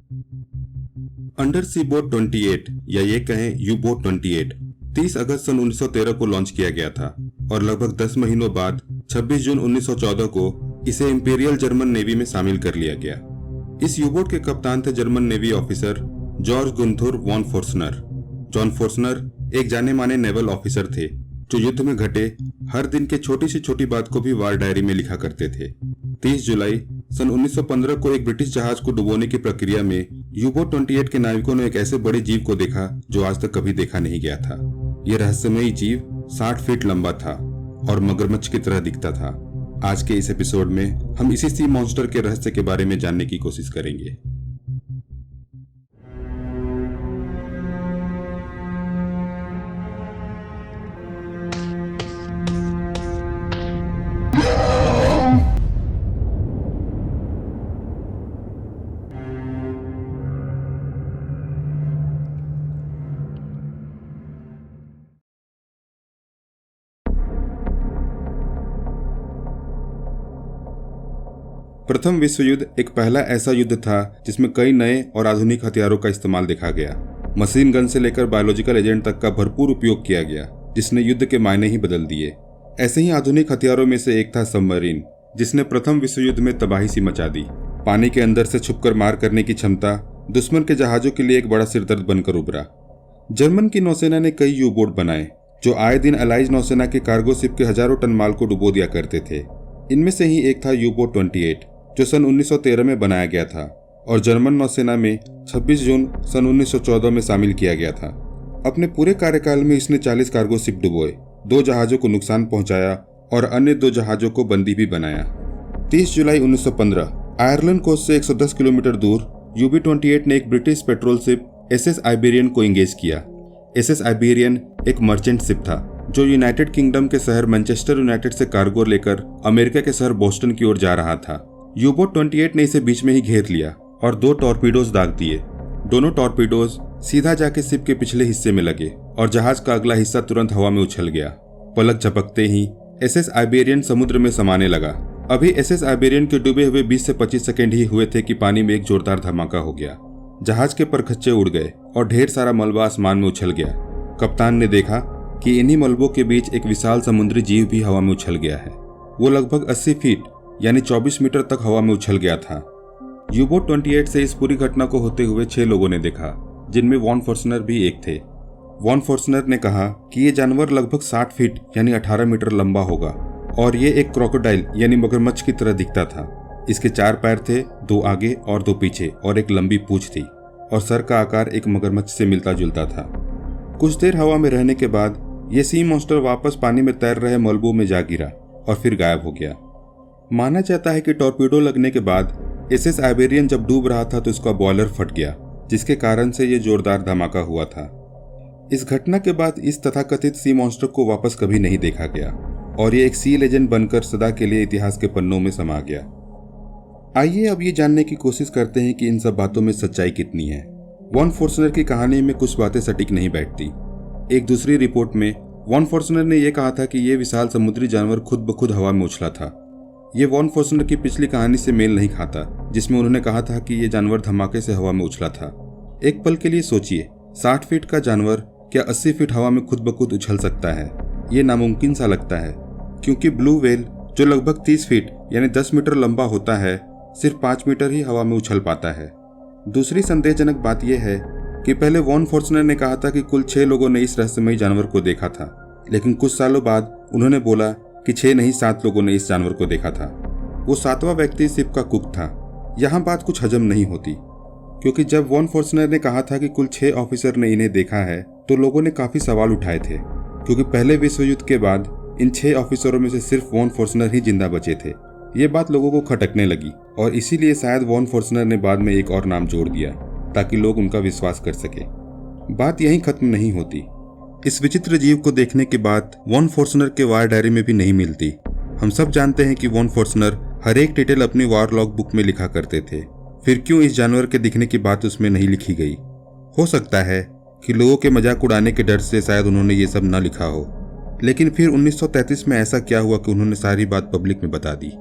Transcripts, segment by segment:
Under सी boat 28 या ये कहें यू बोट 28 30 अगस्त सन 1913 को लॉन्च किया गया था और लगभग 10 महीनों बाद 26 जून 1914 को इसे इंपीरियल जर्मन नेवी में शामिल कर लिया गया। इस यू बोट के कप्तान थे German navy officer George Gunther von Forstner. John Forstner एक जाने माने नेवल ऑफिसर थे जो युद्ध में घटे हर दिन के छोटी से छोटी बात को भी वार डायरी में लिखा करते थे। 30 जुलाई सन 1915 को एक ब्रिटिश जहाज को डुबोने की प्रक्रिया में यू बोट 28 के नाविकों ने एक ऐसे बड़े जीव को देखा जो आज तक कभी देखा नहीं गया था। यह रहस्यमयी जीव 60 फीट लंबा था और मगरमच्छ की तरह दिखता था। आज के इस एपिसोड में हम इसी सी मॉन्स्टर के रहस्य के बारे में जानने की कोशिश करेंगे। प्रथम विश्व युद्ध एक पहला ऐसा युद्ध था जिसमें कई नए और आधुनिक हथियारों का इस्तेमाल देखा गया। मशीन गन से लेकर बायोलॉजिकल एजेंट तक का भरपूर उपयोग किया गया जिसने युद्ध के मायने ही बदल दिए। ऐसे ही आधुनिक हथियारों में से एक था सबमरीन, जिसने प्रथम विश्व युद्ध में तबाही सी मचा दी। पानी के अंदर से छुपकर मार करने की क्षमता दुश्मन के जहाजों के लिए एक बड़ा सिरदर्द बनकर उभरा। जर्मन की नौसेना ने कई यू बोट बनाए जो आए दिन अलाइज नौसेना के कार्गो शिप के हजारों टन माल को डुबो दिया करते थे। इनमें से ही एक था यू बोट 28 जो सन 1913 में बनाया गया था और जर्मन नौसेना में 26 जून सन 1914 में शामिल किया गया था। अपने पूरे कार्यकाल में इसने 40 कार्गो शिप डुबोए, 2 जहाजों को नुकसान पहुंचाया और अन्य 2 जहाजों को बंदी भी बनाया। 30 जुलाई 1915 आयरलैंड कोस्ट से 110 किलोमीटर दूर यूबी 28 ने एक British petrol ship SS Iberian को इंगेज किया। एसएस आइबेरियन एक मर्चेंट शिप था जो यूनाइटेड किंगडम के शहर मैनचेस्टर यूनाइटेड से कार्गो लेकर अमेरिका के शहर बोस्टन की ओर जा रहा था। यू बोट 28 ने इसे बीच में ही घेर लिया और 2 टॉर्पीडोज दाग दिए। दोनों टॉर्पीडोज सीधा जाके शिप के पिछले हिस्से में लगे और जहाज का अगला हिस्सा तुरंत हवा में उछल गया। पलक झपकते ही एसएस आइबेरियन समुद्र में समाने लगा। अभी एसएस आइबेरियन के डूबे हुए 20 से 25 सेकंड ही हुए थे कि पानी में एक जोरदार धमाका हो गया। जहाज के परखच्चे उड़ गए और ढेर सारा मलबा आसमान में उछल गया। कप्तान ने देखा कि इन्हीं मलबों के बीच एक विशाल समुद्री जीव भी हवा में उछल गया है। वो लगभग 80 फीट यानी 24 मीटर तक हवा में उछल गया था। यू बोट 28 से इस पूरी घटना को होते हुए 6 लोगों ने देखा, जिनमें वॉन फोर्स्नर भी एक थे। वॉन फोर्स्नर ने कहा कि ये जानवर लगभग 60 फीट यानी 18 मीटर लंबा होगा और ये एक क्रोकोडाइल यानी मगरमच्छ की तरह दिखता था। इसके 4 पैर थे, 2 आगे और 2 पीछे और एक लंबी पूंछ थी और सर का आकार एक मगरमच्छ से मिलता जुलता था। कुछ देर हवा में रहने के बाद ये सी मॉन्स्टर वापस पानी में तैर रहे मलबों में जा गिरा और फिर गायब हो गया। माना जाता है कि टॉर्पीडो लगने के बाद एसएस आइबेरियन जब डूब रहा था तो उसका बॉयलर फट गया, जिसके कारण से ये जोरदार धमाका हुआ था। इस घटना के बाद इस तथाकथित सी मॉन्स्टर को वापस कभी नहीं देखा गया और ये एक सी लेजेंड बनकर सदा के लिए इतिहास के पन्नों में समा गया। आइए अब ये जानने की कोशिश करते हैं कि इन सब बातों में सच्चाई कितनी है। वॉन फोर्स्नर की कहानी में कुछ बातें सटीक नहीं बैठती। एक दूसरी रिपोर्ट में वॉन फोर्स्नर ने यह कहा था कि यह विशाल समुद्री जानवर खुद ब खुद हवा में उछला था। ये वॉन फोर्स्नर की पिछली कहानी से मेल नहीं खाता, जिसमें उन्होंने कहा था कि यह जानवर धमाके से हवा में उछला था। एक पल के लिए सोचिए, 60 फीट का जानवर क्या 80 फीट हवा में खुद ब खुद उछल सकता है? ये नामुमकिन सा लगता है, क्योंकि ब्लू व्हेल जो लगभग 30 फीट यानी 10 मीटर लंबा होता है, सिर्फ 5 मीटर ही हवा में उछल पाता है। दूसरी संदेहजनक बात यह है कि पहले वॉन फोर्स्नर ने कहा था कि कुल 6 लोगों ने इस रहस्यमयी जानवर को देखा था, लेकिन कुछ सालों बाद उन्होंने बोला कि 6 नहीं 7 लोगों ने इस जानवर को देखा था। वो 7वां व्यक्ति शिप का कुक था। यहाँ बात कुछ हजम नहीं होती, क्योंकि जब वॉन फोर्स्नर ने कहा था कि कुल 6 ऑफिसर ने इन्हें देखा है तो लोगों ने काफी सवाल उठाए थे, क्योंकि पहले विश्व युद्ध के बाद इन 6 ऑफिसरों में से सिर्फ वॉन फोर्स्नर ही जिंदा बचे थे। ये बात लोगों को खटकने लगी और इसीलिए शायद वॉन फोर्स्नर ने बाद में एक और नाम जोड़ दिया ताकि लोग उनका विश्वास कर सके। बात यहीं खत्म नहीं होती। इस विचित्र जीव को देखने के बाद वॉन फोर्स्नर के वार डायरी में भी नहीं मिलती। हम सब जानते हैं कि वॉन फोर्स्नर हर एक डिटेल अपनी वार लॉग बुक में लिखा करते थे, फिर क्यों इस जानवर के दिखने की बात उसमें नहीं लिखी गई? हो सकता है कि लोगों के मजाक उड़ाने के डर से शायद उन्होंने ये सब न लिखा हो, लेकिन फिर 1933 में ऐसा क्या हुआ कि उन्होंने सारी बात पब्लिक में बता दी?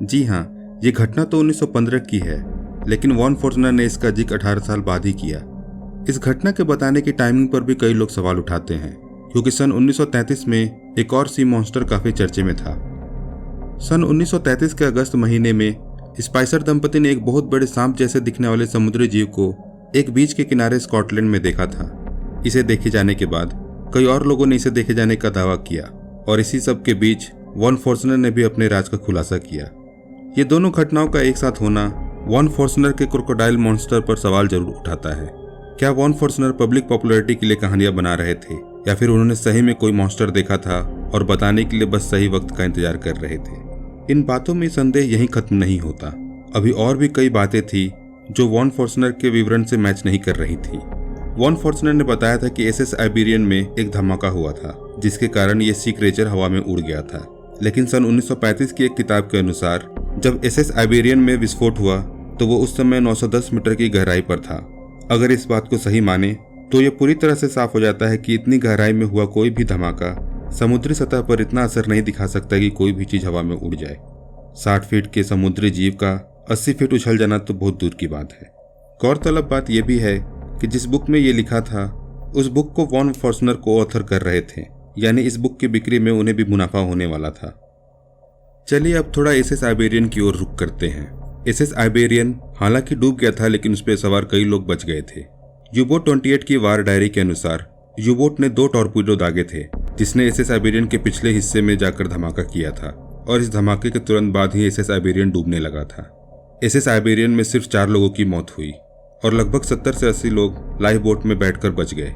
जी हाँ, ये घटना तो 1915 की है, लेकिन वॉन फॉर्चनर ने इसका जिक्र 18 साल बाद ही किया। इस घटना के बताने की टाइमिंग पर भी कई लोग सवाल उठाते हैं, क्योंकि सन 1933 में एक और सी मॉन्स्टर काफी चर्चे में था। सन 1933 के अगस्त महीने में स्पाइसर दंपति ने एक बहुत बड़े सांप जैसे दिखने वाले समुद्री जीव को एक बीच के किनारे स्कॉटलैंड में देखा था। इसे देखे जाने के बाद कई और लोगों ने इसे देखे जाने का दावा किया और इसी सब के बीच वॉन फॉर्चनर ने भी अपने राज का खुलासा किया। ये दोनों घटनाओं का एक साथ होना वॉन फॉर्चनर के क्रोकोडाइल मॉन्स्टर पर सवाल जरूर उठाता है। क्या वॉन फॉर्चनर पब्लिक पॉपुलैरिटी के लिए कहानियां बना रहे थे, या फिर उन्होंने सही में कोई मॉन्स्टर देखा था और बताने के लिए बस सही वक्त का इंतजार कर रहे थे? इन बातों में संदेह यहीं खत्म नहीं होता। अभी और भी कई बातें थी जो वॉन फॉर्चनर के विवरण से मैच नहीं कर रही थी। वॉन फॉर्चनर ने बताया था कि एसएस आइबेरियन में एक धमाका हुआ था, जिसके कारण ये सी क्रेचर हवा में उड़ गया था। लेकिन सन 1935 की एक किताब के अनुसार जब एसएस आइबेरियन में विस्फोट हुआ तो वो उस समय 910 मीटर की गहराई पर था। अगर इस बात को सही माने तो ये पूरी तरह से साफ हो जाता है कि इतनी गहराई में हुआ कोई भी धमाका समुद्री सतह पर इतना असर नहीं दिखा सकता कि कोई भी चीज हवा में उड़ जाए। 60 फीट के समुद्री जीव का 80 फीट उछल जाना तो बहुत दूर की बात है। गौरतलब बात यह भी है कि जिस बुक में ये लिखा था उस बुक को वॉन फॉर्चनर को ऑथर कर रहे थे, यानी इस बुक की बिक्री में उन्हें भी मुनाफा होने वाला था। चलिए अब थोड़ा एसएस आइबेरियन की ओर रुख करते हैं। एसएस आइबेरियन हालांकि डूब गया था, लेकिन उस पर सवार कई लोग बच गए थे। यूबोट 28 की वार डायरी के अनुसार यूबोट ने 2 टॉर्पीडो दागे थे, जिसने एसएस आइबेरियन के पिछले हिस्से में जाकर धमाका किया था और इस धमाके के तुरंत बाद ही एसएस आइबेरियन डूबने लगा था। एसएस आइबेरियन में सिर्फ 4 लोगों की मौत हुई और लगभग 70 से 80 लोग लाइफ बोट में बैठकर बच गए।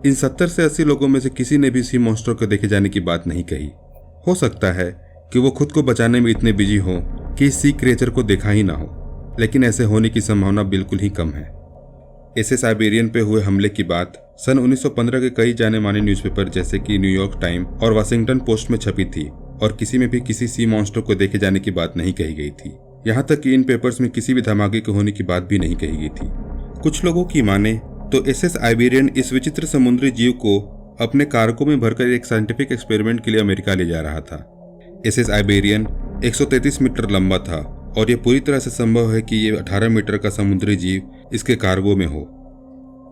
इन 70 से 80 लोगों में से किसी ने भी सी मॉन्स्टर को देखे जाने की बात नहीं कही। हो सकता है कि वो खुद को बचाने में इतने बिजी हो कि इस सी क्रिएचर को देखा ही ना हो, लेकिन ऐसे होने की संभावना बिल्कुल ही कम है। एसएस आइबेरियन पे हुए हमले की बात सन 1915 के कई जाने माने न्यूज़पेपर जैसे कि न्यूयॉर्क टाइम और वाशिंगटन पोस्ट में छपी थी और किसी में भी किसी सी मॉन्स्टर को देखे जाने की बात नहीं कही गई थी। यहाँ तक कि इन पेपर्स में किसी भी धमाके के होने की बात भी नहीं कही गई थी। कुछ लोगों की माने तो एसएस आइबेरियन इस विचित्र समुद्री जीव को अपने कारगो में भरकर एक साइंटिफिक एक्सपेरिमेंट के लिए अमेरिका ले जा रहा था। एसएस आइबेरियन 133 मीटर लंबा था और यह पूरी तरह से संभव है कि ये 18 मीटर का समुद्री जीव इसके कार्गो में हो।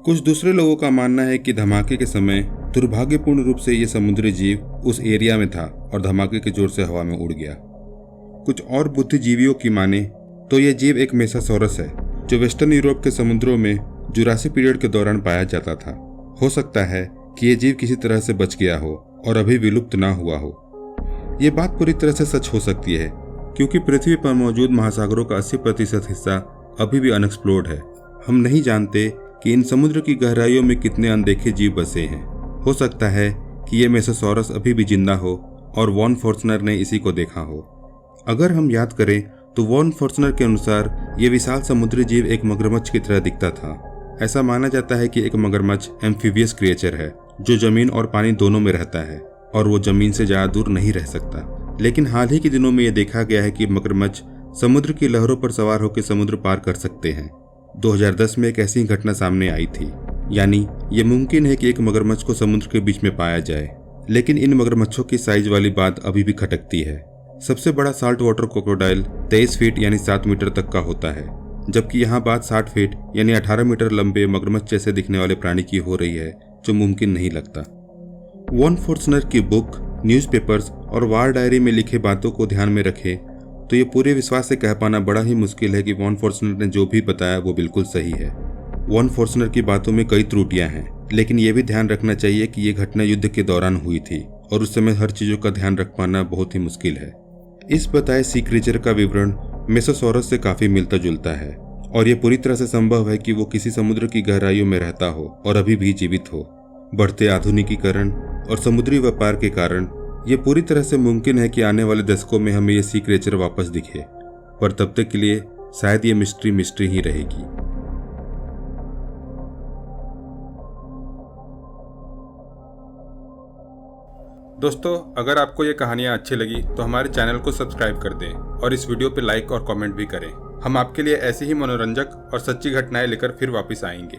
कुछ दूसरे लोगों का मानना है कि धमाके के समय दुर्भाग्यपूर्ण रूप से ये समुद्री जीव उस एरिया में था और धमाके के जोर से हवा में उड़ गया। कुछ और बुद्धिजीवियों की माने तो यह जीव एक मेसासोरस है जो वेस्टर्न यूरोप के समुद्रों में जुरासिक पीरियड के दौरान पाया जाता था। हो सकता है कि यह जीव किसी तरह से बच गया हो और अभी विलुप्त ना हुआ हो। ये बात पूरी तरह से सच हो सकती है क्योंकि पृथ्वी पर मौजूद महासागरों का 80% हिस्सा अभी भी अनएक्सप्लोर्ड है। हम नहीं जानते कि इन समुद्र की गहराइयों में कितने अनदेखे जीव बसे हैं। हो सकता है कि ये मेसासोरस अभी भी जिंदा हो और वॉन फॉर्चनर ने इसी को देखा हो। अगर हम याद करें तो वॉन फॉर्चनर के अनुसार ये विशाल समुद्री जीव एक मगरमच्छ की तरह दिखता था। ऐसा माना जाता है कि एक मगरमच्छ एम्फीबियस क्रिएचर है जो जमीन और पानी दोनों में रहता है और वो जमीन से ज्यादा दूर नहीं रह सकता। लेकिन हाल ही के दिनों में यह देखा गया है कि मगरमच्छ समुद्र की लहरों पर सवार होकर समुद्र पार कर सकते हैं। 2010 में एक ऐसी घटना सामने आई थी, यानी ये मुमकिन है कि एक मगरमच्छ को समुद्र के बीच में पाया जाए। लेकिन इन मगरमच्छों की साइज वाली बात अभी भी खटकती है। सबसे बड़ा साल्ट वाटर क्रोकोडाइल 23 फीट यानी 7 मीटर तक का होता है, जबकि यहाँ बात 60 फीट यानी 18 मीटर लंबे मगरमच्छ जैसे दिखने वाले प्राणी की हो रही है, जो मुमकिन नहीं लगता। वॉन फॉर्चनर की बुक, न्यूज़पेपर्स और वार डायरी में लिखे बातों को ध्यान में रखे तो ये पूरे विश्वास से कह पाना बड़ा ही मुश्किल है कि वॉन फॉर्चनर ने जो भी बताया वो बिल्कुल सही है। वॉन फॉर्चनर की बातों में कई त्रुटियां हैं, लेकिन ये भी ध्यान रखना चाहिए कि ये घटना युद्ध के दौरान हुई थी और उस समय हर चीजों का ध्यान रख पाना बहुत ही मुश्किल है। इस बताए सी क्रीचर का विवरण मेसासोरस से काफी मिलता जुलता है और ये पूरी तरह से संभव है कि वो किसी समुद्र की गहराइयों में रहता हो और अभी भी जीवित हो। बढ़ते आधुनिकीकरण और समुद्री व्यापार के कारण ये पूरी तरह से मुमकिन है कि आने वाले दशकों में हमें ये सी क्रिएचर वापस दिखे, पर तब तक के लिए शायद ये मिस्ट्री ही रहेगी। दोस्तों, अगर आपको ये कहानियाँ अच्छी लगी तो हमारे चैनल को सब्सक्राइब कर दें और इस वीडियो पे लाइक और कमेंट भी करें। हम आपके लिए ऐसी ही मनोरंजक और सच्ची घटनाएं लेकर फिर वापस आएंगे।